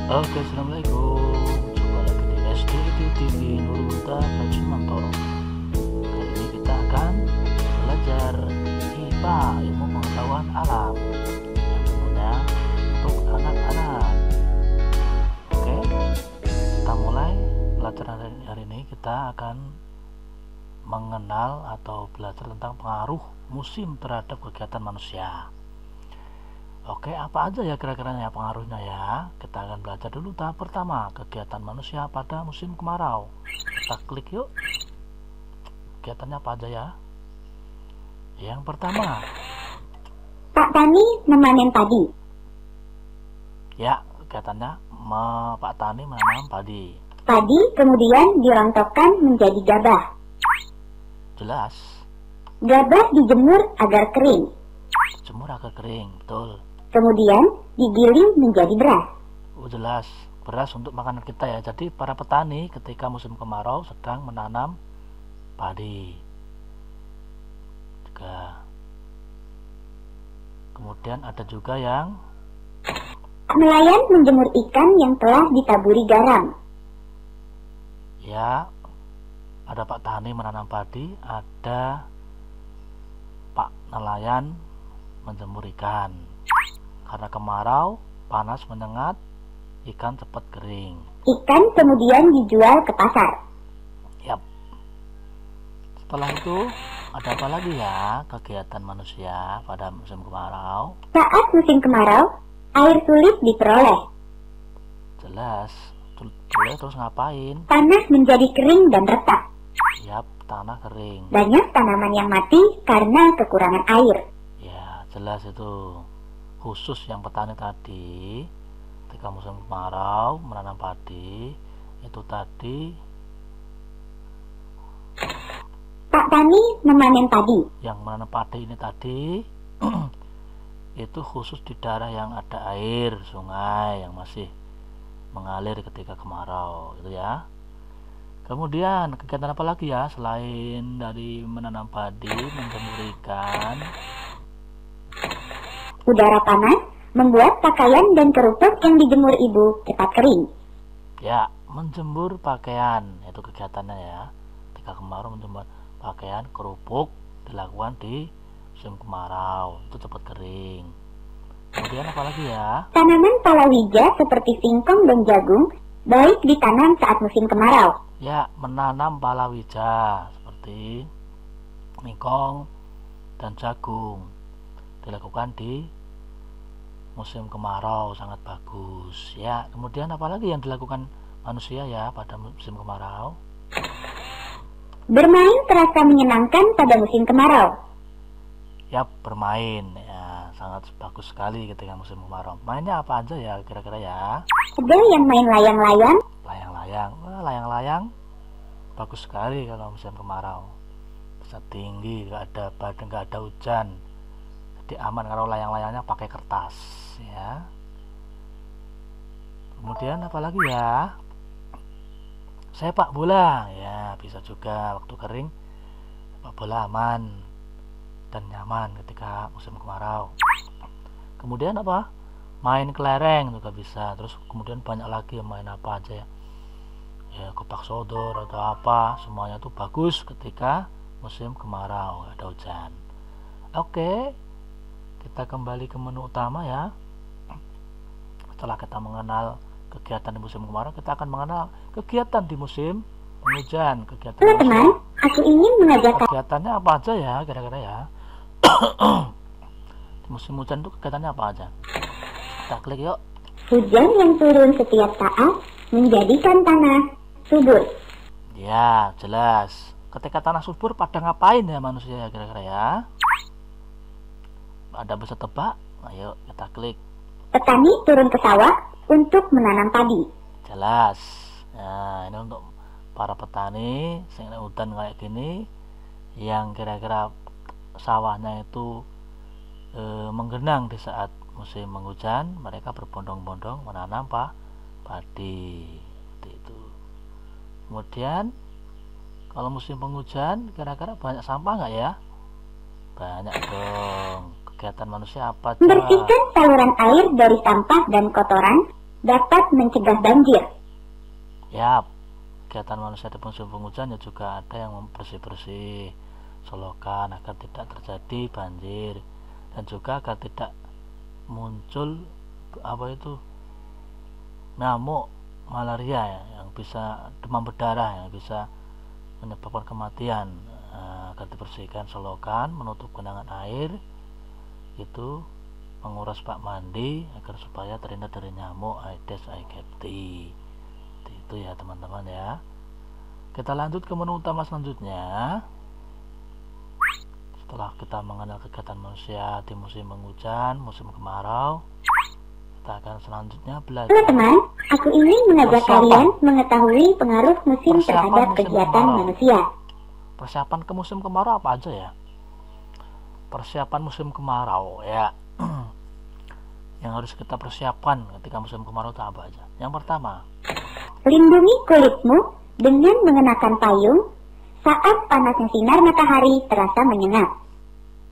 Oke, assalamualaikum. Jumpa lagi di SD Edu TV Nurulhuda Fajrimanto. Kali ini kita akan belajar IPA, ilmu pengetahuan alam, yang tentunya untuk anak-anak. Oke, kita mulai pelajaran hari ini. Kita akan mengenal atau belajar tentang pengaruh musim terhadap kegiatan manusia. Oke, apa aja ya kira-kira pengaruhnya ya? Kita akan belajar dulu tahap pertama, kegiatan manusia pada musim kemarau. Kita klik yuk. Kegiatannya apa aja ya? Yang pertama, Pak Tani memanen padi. ya kegiatannya Pak Tani menanam padi. Padi kemudian dirontokkan menjadi gabah. Jelas, Gabah dijemur agar kering. jemur agak kering, betul. Kemudian digiling menjadi beras. Jelas, beras untuk makanan kita ya. Jadi para petani ketika musim kemarau sedang menanam padi juga. Kemudian ada juga yang Nelayan menjemur ikan yang telah ditaburi garam. ya, ada Pak Tani menanam padi, ada Pak nelayan menjemur ikan. Karena kemarau, panas menyengat, ikan cepat kering. Ikan kemudian dijual ke pasar. Yap. Setelah itu ada apa lagi ya kegiatan manusia pada musim kemarau? Saat musim kemarau, air sulit diperoleh. Jelas. Boleh terus ngapain? Tanah menjadi kering dan retak. Yap, tanah kering. Banyak tanaman yang mati karena kekurangan air. Ya, jelas itu. Khusus yang petani tadi ketika musim kemarau menanam padi itu tadi Pak Tani memanen padi. yang menanam padi ini tadi itu khusus di daerah yang ada air sungai yang masih mengalir ketika kemarau itu ya. Kemudian kegiatan apa lagi ya selain dari menanam padi, menjemur ikan? Udara panas membuat pakaian dan kerupuk yang dijemur ibu cepat kering. Ya, menjemur pakaian itu kegiatannya ya. Ketika kemarau menjemur pakaian, kerupuk dilakukan di musim kemarau itu cepat kering. Kemudian apa lagi ya? Tanaman palawija seperti singkong dan jagung baik ditanam saat musim kemarau. Ya, menanam palawija seperti singkong dan jagung dilakukan di musim kemarau sangat bagus ya. Kemudian apalagi yang dilakukan manusia ya pada musim kemarau? Bermain terasa menyenangkan pada musim kemarau. Ya, bermain ya, sangat bagus sekali ketika musim kemarau. Mainnya apa aja ya kira-kira ya? Ada yang main layang-layang, Layang-layang. Wah, layang-layang bagus sekali kalau musim kemarau. Bisa tinggi, nggak ada hujan. Jadi aman kalau layang-layangnya pakai kertas ya. Kemudian apalagi ya? Sepak bola ya, bisa juga waktu kering. Sepak bola aman dan nyaman ketika musim kemarau. Kemudian apa? Main kelereng juga bisa. Terus kemudian banyak lagi main apa aja ya? Ya, kopak sodor atau apa, semuanya tuh bagus ketika musim kemarau, nggak ada hujan. Oke, kita kembali ke menu utama ya. Setelah kita mengenal kegiatan di musim kemarau, kita akan mengenal kegiatan di musim penghujan. teman-teman, aku ingin mengajak Kegiatannya apa aja ya kira-kira ya? Di musim hujan itu kegiatannya apa aja? Kita klik yuk. hujan yang turun setiap saat menjadikan tanah subur. Ya, jelas. Ketika tanah subur pada ngapain ya manusia ya kira-kira ya? Ada bisa tebak? Ayo kita klik. Petani turun ke sawah untuk menanam padi. Jelas. Nah, ini untuk para petani sing hutan kayak gini yang kira-kira sawahnya itu menggenang di saat musim penghujan, mereka berbondong-bondong menanam padi. Seperti itu. Kemudian kalau musim penghujan kira-kira banyak sampah nggak ya? Banyak dong. Kegiatan manusia apa? Membersihkan saluran air dari sampah dan kotoran dapat mencegah banjir. Ya, kegiatan manusia di musim penghujan ya juga ada yang bersih-bersih solokan agar tidak terjadi banjir, dan juga agar tidak muncul nyamuk malaria ya, yang bisa demam berdarah yang bisa menyebabkan kematian. Agar dibersihkan solokan, menutup genangan air, itu menguras bak mandi agar supaya terhindar dari nyamuk Aedes aegypti. Itu ya teman-teman ya. Kita lanjut ke menu utama selanjutnya. Setelah kita mengenal kegiatan manusia di musim penghujan, musim kemarau, kita akan selanjutnya belajar. Teman-teman, aku ingin mengajak kalian mengetahui pengaruh musim terhadap kegiatan manusia. Persiapan ke musim kemarau apa aja ya? Persiapan musim kemarau ya. Yang harus kita persiapkan ketika musim kemarau itu apa aja? Yang pertama, lindungi kulitmu dengan mengenakan payung saat panasnya sinar matahari terasa menyengat.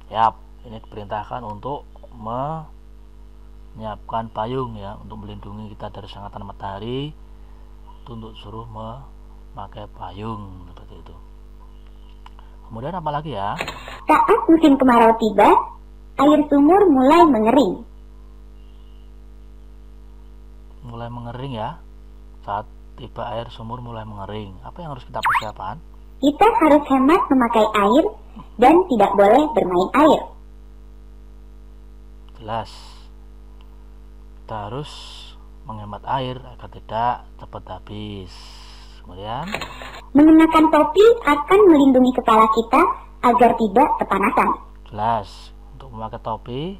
Yap, ini diperintahkan untuk menyiapkan payung ya, untuk melindungi kita dari sengatan matahari. Untuk suruh memakai payung seperti itu. Kemudian apa lagi ya? Saat musim kemarau tiba, air sumur mulai mengering. Mulai mengering ya. Saat tiba air sumur mulai mengering, apa yang harus kita persiapkan? Kita harus hemat memakai air dan tidak boleh bermain air. Jelas. Kita harus menghemat air agar tidak cepat habis. Kemudian, mengenakan topi akan melindungi kepala kita agar tidak kepanasan. Jelas. Untuk memakai topi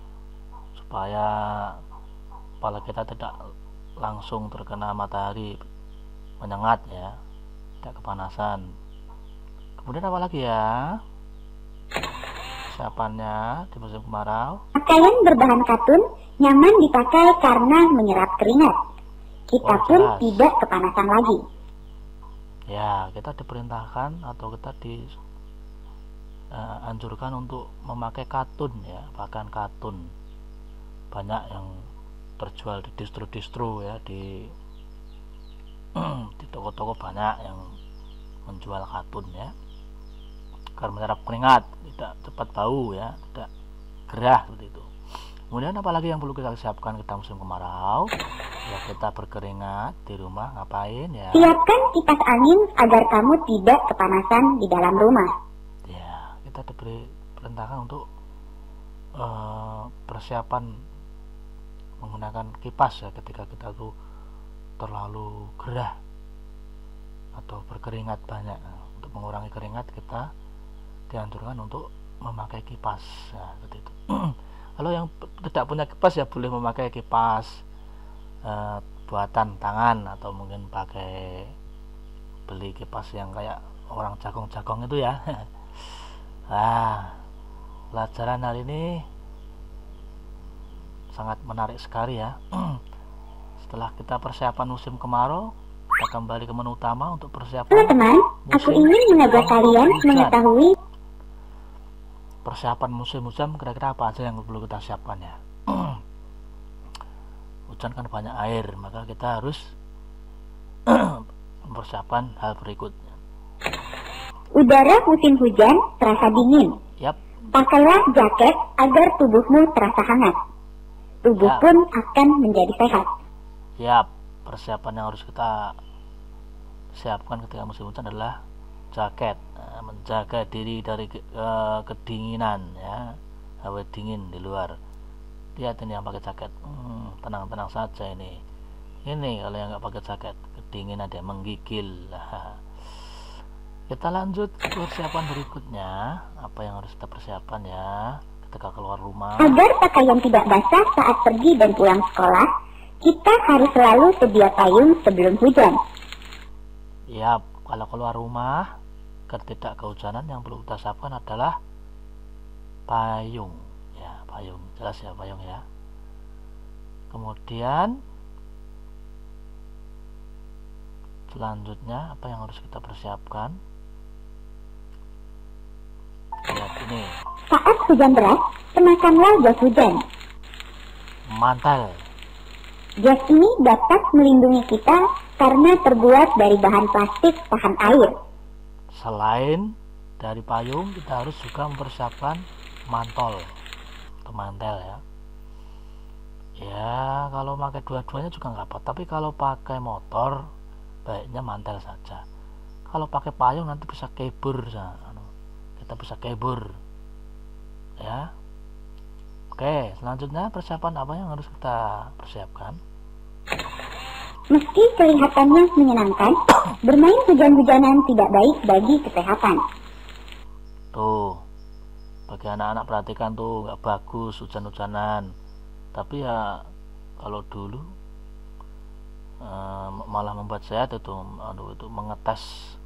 supaya kepala kita tidak langsung terkena matahari menyengat ya, tidak kepanasan. Kemudian apa lagi ya? Persiapannya di musim kemarau. Pakaian berbahan katun nyaman dipakai karena menyerap keringat. Kita pun tidak kepanasan lagi. Ya, kita diperintahkan atau kita dianjurkan untuk memakai katun ya, pakaian katun. Banyak yang terjual di distro-distro ya, di toko-toko banyak yang menjual katun ya, agar menyerap keringat, tidak cepat bau ya, tidak gerah seperti itu. Kemudian apalagi yang perlu kita siapkan kita musim kemarau? Ya, kita berkeringat di rumah ngapain ya? Siapkan kipas angin agar kamu tidak kepanasan di dalam rumah. Ya, kita diberi perintahkan untuk persiapan menggunakan kipas ya ketika kita tuh terlalu gerah atau berkeringat banyak. Untuk mengurangi keringat kita dianjurkan untuk memakai kipas ya, seperti itu. Kalau yang tidak punya kipas ya boleh memakai kipas buatan tangan, atau mungkin beli kipas yang kayak orang jagong-jagong itu ya. Nah, pelajaran hari ini sangat menarik sekali ya. Setelah kita persiapan musim kemarau, kita kembali ke menu utama untuk persiapan. Teman-teman, aku ingin mengajak kalian mengetahui persiapan musim hujan. Kira-kira apa aja yang perlu kita siapkan ya? Hujan kan banyak air, maka kita harus mempersiapkan hal berikutnya. Udara musim hujan terasa dingin. Yap. Pakailah jaket agar tubuhmu terasa hangat. Tubuh pun akan menjadi sehat. Yap. Persiapan yang harus kita siapkan ketika musim hujan adalah jaket, menjaga diri dari kedinginan ya, hawa dingin di luar. Lihat ini yang pakai jaket, tenang-tenang saja ini kalau yang nggak pakai jaket kedinginan, dia menggigil. Kita lanjut ke persiapan berikutnya. Apa yang harus kita persiapan ya ketika keluar rumah? Agar pakaian tidak basah saat pergi dan pulang sekolah, kita harus selalu sedia payung sebelum hujan. Ya, kalau keluar rumah agar tidak kehujanan, yang perlu kita siapkan adalah payung ya, payung. Jelas ya, payung ya. Kemudian selanjutnya apa yang harus kita persiapkan? Lihat ini. Saat hujan deras, kenakanlah jas hujan. Mantel. Jas ini dapat melindungi kita karena terbuat dari bahan plastik tahan air. Selain dari payung, kita harus juga mempersiapkan mantol atau mantel ya. Ya, kalau pakai dua-duanya juga nggak apa, tapi kalau pakai motor baiknya mantel saja. Kalau pakai payung nanti bisa kebur, kita bisa kebur ya. Oke, selanjutnya persiapan apa yang harus kita persiapkan? Meski kelihatannya menyenangkan, bermain hujan-hujanan tidak baik bagi kesehatan. Tuh, bagi anak-anak perhatikan tuh, nggak bagus hujan-hujanan. Tapi ya kalau dulu malah membuat sehat itu mengetes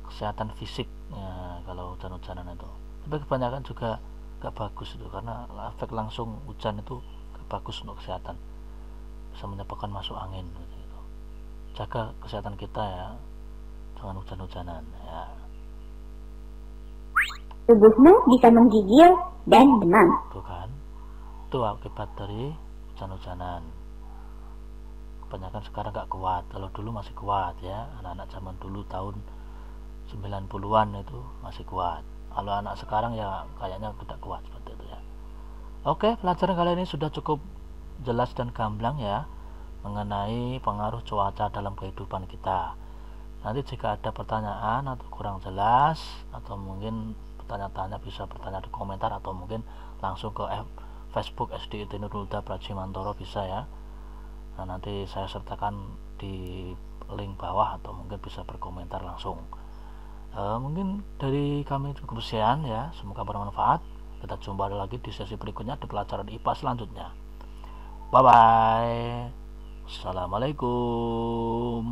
kesehatan fisik ya, kalau hujan-hujanan itu. Tapi kebanyakan juga gak bagus itu, karena efek langsung hujan itu gak bagus untuk kesehatan, bisa menyebabkan masuk angin gitu. Jaga kesehatan kita ya, jangan hujan-hujanan ya. Tubuhmu bisa menggigil dan demam. Tuh kan, itu akibat dari hujan-hujanan. Kebanyakan sekarang gak kuat, kalau dulu masih kuat ya. Anak-anak zaman dulu tahun 90-an itu masih kuat. Kalau anak sekarang ya kayaknya tidak kuat seperti itu ya. Oke, pelajaran kali ini sudah cukup jelas dan gamblang ya, mengenai pengaruh cuaca dalam kehidupan kita. Nanti jika ada pertanyaan atau kurang jelas, atau mungkin bertanya-tanya, bisa bertanya di komentar, atau mungkin langsung ke Facebook SDIT Nurul Huda Prajimantoro bisa ya. Nah, nanti saya sertakan di link bawah, atau mungkin bisa berkomentar langsung. Mungkin dari kami cukup sekian ya, semoga bermanfaat. Kita jumpa lagi di sesi berikutnya di pelajaran IPA selanjutnya. Bye bye. Assalamualaikum.